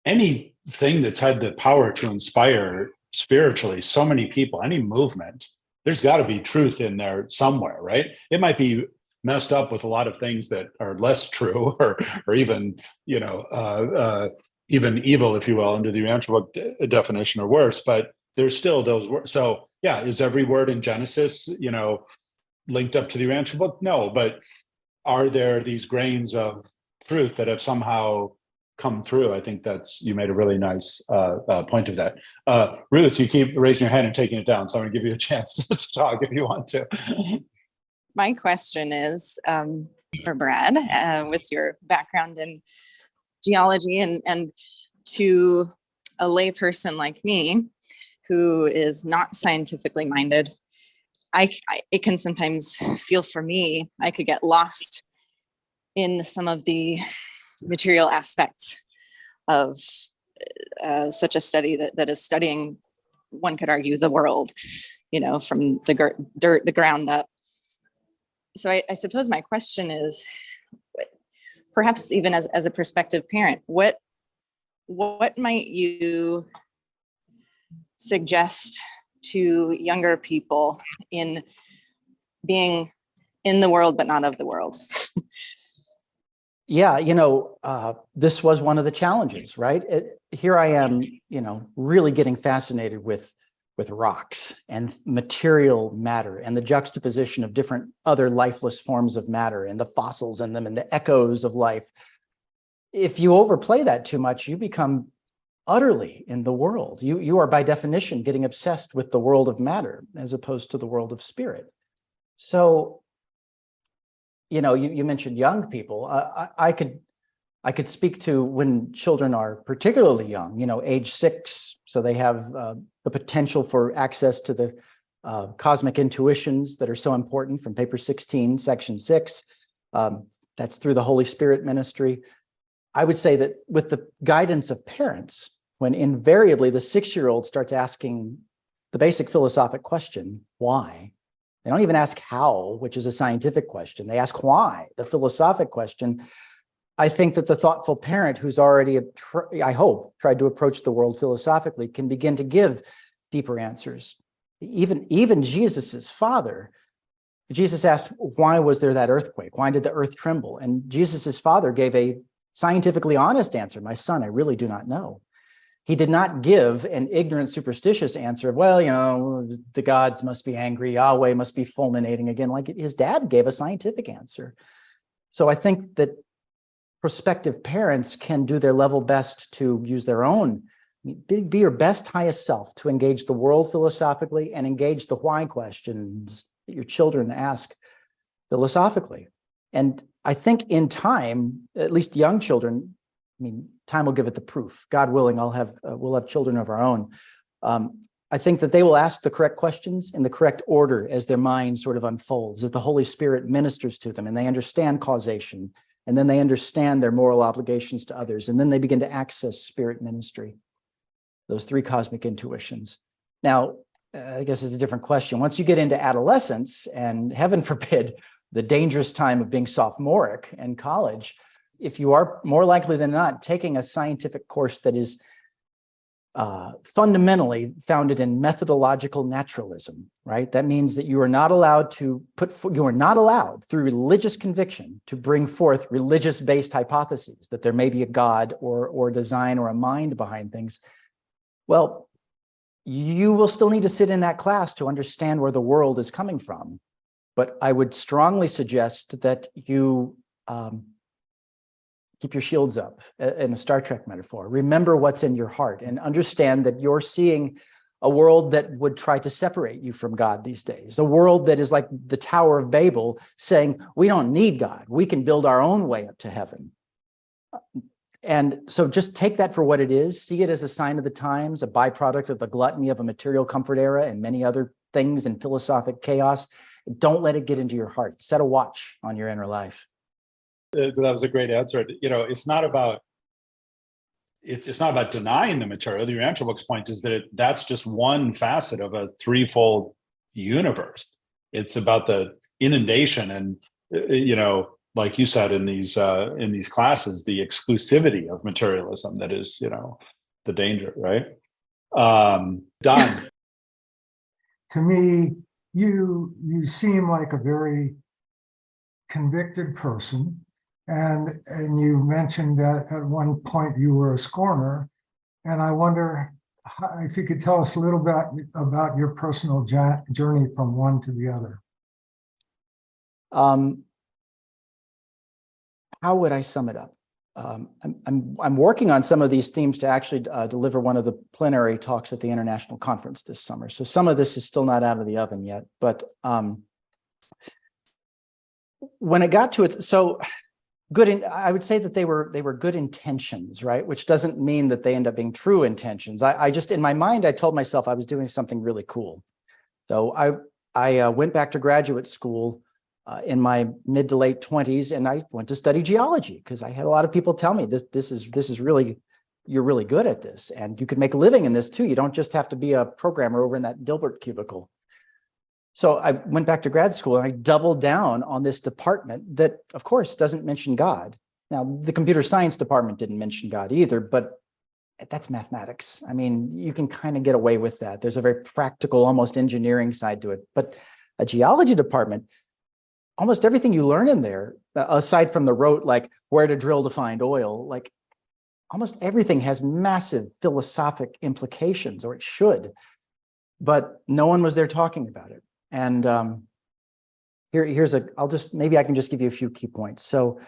Speaker 2: Anything that's had the power to inspire spiritually so many people, any movement, there's got to be truth in there somewhere, right? It might be messed up with a lot of things that are less true, or even, even evil, if you will, under the Urantia book definition, or worse. But there's still those words. So yeah, is every word in Genesis, linked up to the Urantia book? No, but are there these grains of truth that have somehow come through? I think you made a really nice point of that. Ruth, you keep raising your hand and taking it down, so I'm going to give you a chance to talk if you want to.
Speaker 6: My question is for Brad, with your background in geology, and to a layperson like me who is not scientifically minded, it can sometimes feel, for me, I could get lost in some of the material aspects of such a study that is studying, one could argue, the world, from the ground up. So I suppose my question is, perhaps even as a prospective parent, what might you suggest to younger people in being in the world but not of the world?
Speaker 1: Yeah, this was one of the challenges, right? Here I am, really getting fascinated with rocks and material matter and the juxtaposition of different other lifeless forms of matter and the fossils in them and the echoes of life. If you overplay that too much, you become utterly in the world. You are by definition getting obsessed with the world of matter as opposed to the world of spirit. So, you mentioned young people. I could speak to when children are particularly young, age 6, so they have the potential for access to the cosmic intuitions that are so important from paper 16, section 6. That's through the Holy Spirit ministry. I would say that with the guidance of parents, when invariably the 6-year-old starts asking the basic philosophic question, why? They don't even ask how, which is a scientific question. They ask why, the philosophic question. I think that the thoughtful parent who's already, I hope, tried to approach the world philosophically can begin to give deeper answers. Even Jesus's father, Jesus asked, why was there that earthquake? Why did the earth tremble? And Jesus's father gave a scientifically honest answer. My son, I really do not know. He did not give an ignorant, superstitious answer of, well, the gods must be angry, Yahweh must be fulminating again, like his dad gave a scientific answer. So I think that prospective parents can do their level best to use their own, be your best, highest self to engage the world philosophically and engage the why questions that your children ask philosophically. And I think in time, at least young children, time will give it the proof. God willing, we'll have children of our own. I think that they will ask the correct questions in the correct order as their mind sort of unfolds, as the Holy Spirit ministers to them and they understand causation, and then they understand their moral obligations to others, and then they begin to access spirit ministry, those 3 cosmic intuitions. Now, I guess it's a different question. Once you get into adolescence, and heaven forbid, the dangerous time of being sophomoric in college, if you are more likely than not taking a scientific course that is fundamentally founded in methodological naturalism, right? That means that you are not allowed through religious conviction to bring forth religious-based hypotheses that there may be a God or design or a mind behind things. Well, you will still need to sit in that class to understand where the world is coming from. But I would strongly suggest that you keep your shields up, in a Star Trek metaphor. Remember what's in your heart and understand that you're seeing a world that would try to separate you from God these days. A world that is like the Tower of Babel saying, we don't need God. We can build our own way up to heaven. And so just take that for what it is. See it as a sign of the times, a byproduct of the gluttony of a material comfort era and many other things in philosophic chaos. Don't let it get into your heart. Set a watch on your inner life.
Speaker 2: That was a great answer. It's not about denying the material. The Urantia book's point is that that's just one facet of a threefold universe. It's about the inundation and like you said in these classes, the exclusivity of materialism that is the danger, right? Don.
Speaker 7: To me, you seem like a very convicted person. And you mentioned that at one point you were a scorner. And I wonder if you could tell us a little bit about your personal journey from one to the other.
Speaker 1: How would I sum it up? I'm working on some of these themes to actually deliver one of the plenary talks at the international conference this summer. So some of this is still not out of the oven yet, but when it got to it, so good. I would say that they were good intentions, right? Which doesn't mean that they end up being true intentions. I just, in my mind, I told myself I was doing something really cool. So I went back to graduate school in my mid to late 20s, and I went to study geology because I had a lot of people tell me this is really, you're really good at this, and you could make a living in this too. You don't just have to be a programmer over in that Dilbert cubicle. So I went back to grad school and I doubled down on this department that, of course, doesn't mention God. Now, the computer science department didn't mention God either, but that's mathematics. I mean, you can kind of get away with that. There's a very practical, almost engineering side to it. But a geology department, almost everything you learn in there, aside from the rote, like where to drill to find oil, like almost everything has massive philosophic implications, or it should, but no one was there talking about it. And maybe I can just give you a few key points. So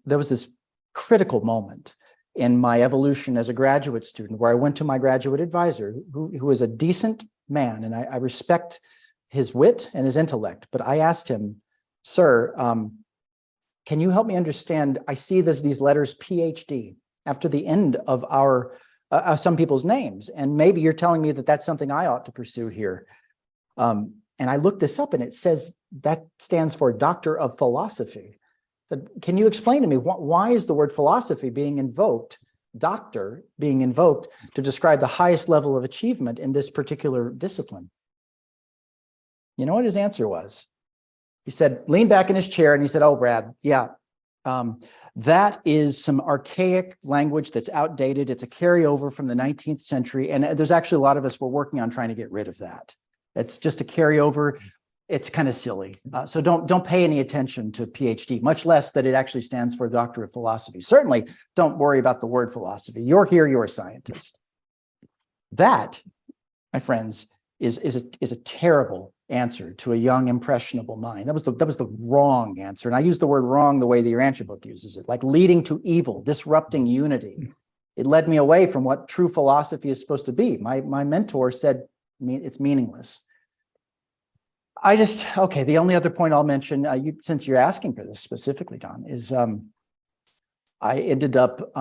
Speaker 1: there was this critical moment in my evolution as a graduate student where I went to my graduate advisor, who is a decent man, and I respect his wit and his intellect, but I asked him, sir, can you help me understand? I see these letters PhD after the end of some people's names, and maybe you're telling me that that's something I ought to pursue here. And I looked this up, and it says that stands for Doctor of Philosophy. So can you explain to me why is the word philosophy being invoked, doctor being invoked, to describe the highest level of achievement in this particular discipline? You know what his answer was? He said, leaned back in his chair, and he said, oh, Brad, yeah, that is some archaic language that's outdated. It's a carryover from the 19th century. And there's actually a lot of us were working on trying to get rid of that. It's just a carryover. It's kind of silly. So don't pay any attention to PhD, much less that it actually stands for Doctor of Philosophy. Certainly don't worry about the word philosophy. You're here, you're a scientist. That, my friends, is a terrible answer to a young, impressionable mind. That was the wrong answer. And I use the word wrong the way the Urantia book uses it, like leading to evil, disrupting unity. It led me away from what true philosophy is supposed to be. My mentor said it's meaningless. The only other point I'll mention, since you're asking for this specifically, Don, is I ended up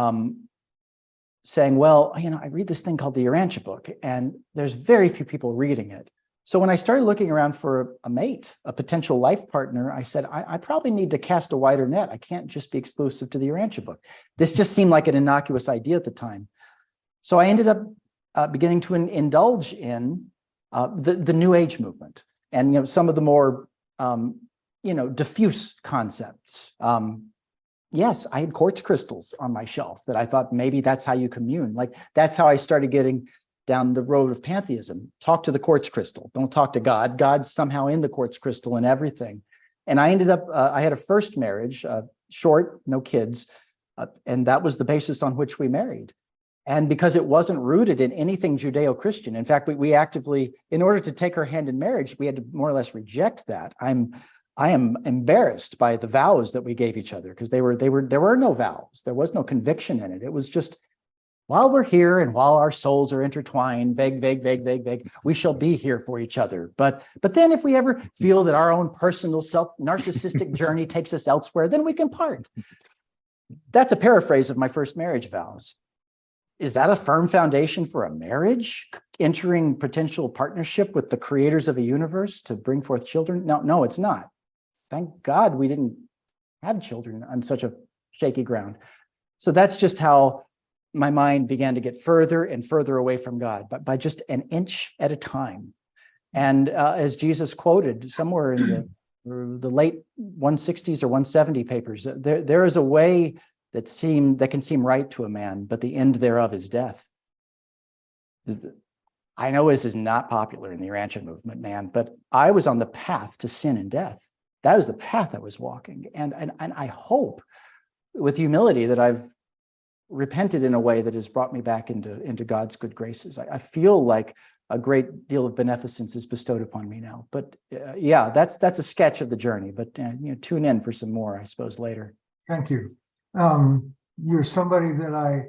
Speaker 1: saying, well, I read this thing called the Urantia book, and there's very few people reading it. So when I started looking around for a mate, a potential life partner, I said, I probably need to cast a wider net. I can't just be exclusive to the Urantia book. This just seemed like an innocuous idea at the time. So I ended up beginning to indulge in the New Age movement and some of the more diffuse concepts. Yes, I had quartz crystals on my shelf that I thought maybe that's how you commune. Like that's how I started getting down the road of pantheism. Talk to the quartz crystal. Don't talk to God. God's somehow in the quartz crystal and everything. And I ended up, I had a first marriage, short, no kids. And that was the basis on which we married. And because it wasn't rooted in anything Judeo-Christian, in fact, we actively, in order to take her hand in marriage, we had to more or less reject that. I am embarrassed by the vows that we gave each other because there were no vows. There was no conviction in it. It was just, while we're here and while our souls are intertwined, vague, we shall be here for each other. But then if we ever feel that our own personal narcissistic journey takes us elsewhere, then we can part. That's a paraphrase of my first marriage vows. Is that a firm foundation for a marriage? Entering potential partnership with the creators of a universe to bring forth children? No, it's not. Thank God we didn't have children on such a shaky ground. So that's just how my mind began to get further and further away from God, but by just an inch at a time. And as Jesus quoted somewhere in the late 160s or 170 papers, there is a way that can seem right to a man, but the end thereof is death. I know this is not popular in the Urantia movement, man, but I was on the path to sin and death. That was the path I was walking. And I hope with humility that I've repented in a way that has brought me back into God's good graces. I feel like a great deal of beneficence is bestowed upon me now. But yeah, that's a sketch of the journey. But tune in for some more, I suppose, later.
Speaker 7: Thank you. You're somebody that I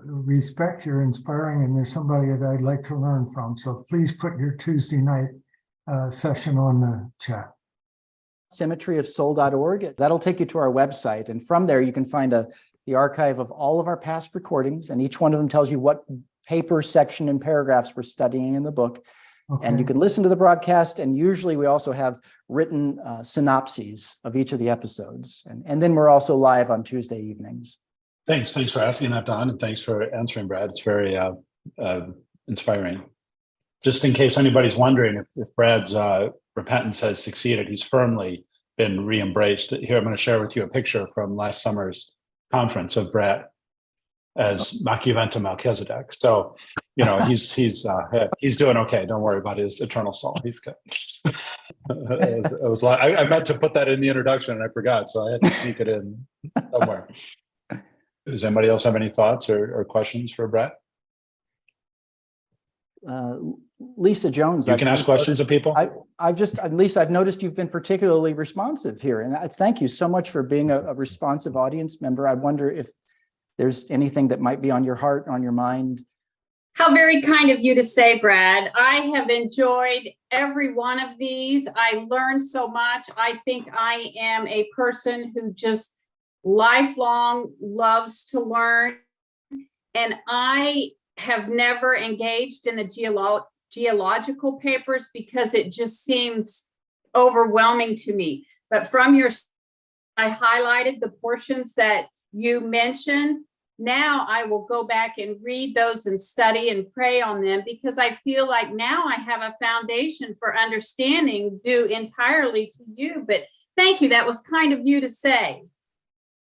Speaker 7: respect. You're inspiring, and there's somebody that I'd like to learn from. So please put your Tuesday night session on the chat.
Speaker 1: Symmetryofsoul.org. That'll take you to our website. And from there, you can find the archive of all of our past recordings. And each one of them tells you what paper, section, and paragraphs we're studying in the book. Okay. And you can listen to the broadcast. And usually we also have written synopses of each of the episodes. And then we're also live on Tuesday evenings.
Speaker 2: Thanks for asking that, Don. And thanks for answering, Brad. It's very inspiring. Just in case anybody's wondering if Brad's repentance has succeeded, he's firmly been re-embraced. Here, I'm going to share with you a picture from last summer's conference of Brad. as Machiaventa Melchizedek. So, you know, he's doing okay. Don't worry about his eternal soul. He's good. I meant to put that in the introduction and I forgot, so I had to sneak it in somewhere. Does anybody else have any thoughts or questions for Brad?
Speaker 1: Lisa Jones.
Speaker 2: You can ask questions of people.
Speaker 1: Lisa, I've noticed you've been particularly responsive here, and I thank you so much for being a responsive audience member. I wonder if there's anything that might be on your heart, on your mind.
Speaker 8: How very kind of you to say, Brad. I have enjoyed every one of these. I learned so much. I think I am a person who just lifelong loves to learn. And I have never engaged in the geological papers because it just seems overwhelming to me. But from your, I highlighted the portions that you mentioned. Now I will go back and read those and study and pray on them, because I feel like now I have a foundation for understanding due entirely to you. But thank you. That was kind of you to say.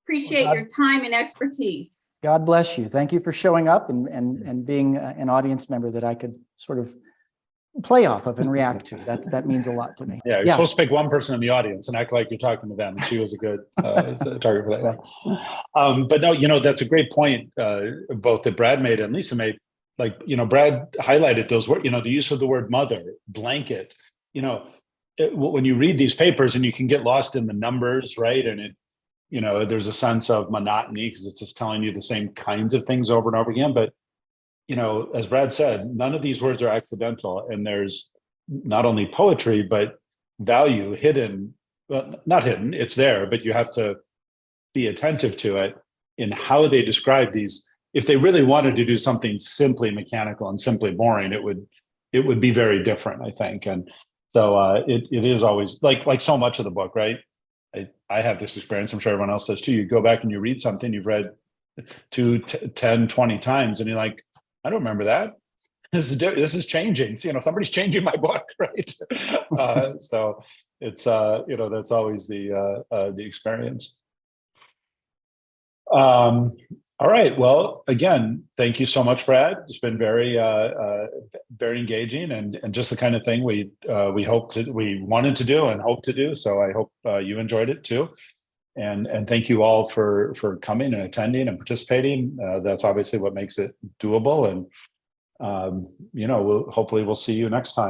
Speaker 8: Appreciate your time and expertise.
Speaker 1: God bless you. Thank you for showing up and being an audience member that I could sort of play off of and react to. That means a lot to me.
Speaker 2: Yeah, you're supposed to pick one person in the audience and act like you're talking to them. And she was a good target for that. But no, you know, that's a great point, both that Brad made and Lisa made. Like, you know, Brad highlighted those words, you know, the use of the word mother, blanket, you know, when you read these papers and you can get lost in the numbers, right? And it, you know, there's a sense of monotony because it's just telling you the same kinds of things over and over again. But you know, as Brad said, none of these words are accidental, and there's not only poetry, but value hidden, well, not hidden, it's there, but you have to be attentive to it in how they describe these. If they really wanted to do something simply mechanical and simply boring, it would be very different, I think. And so it is always like so much of the book, right? I have this experience, I'm sure everyone else does too. You go back and you read something you've read 10, 20 times, and you're like, I don't remember that. This is changing. So, you know, somebody's changing my book, right? So it's you know, that's always the experience. All right. Well, again, thank you so much, Brad. It's been very very engaging and just the kind of thing we wanted to do and hope to do. So I hope you enjoyed it too. And thank you all for coming and attending and participating. That's obviously what makes it doable. And you know, hopefully we'll see you next time.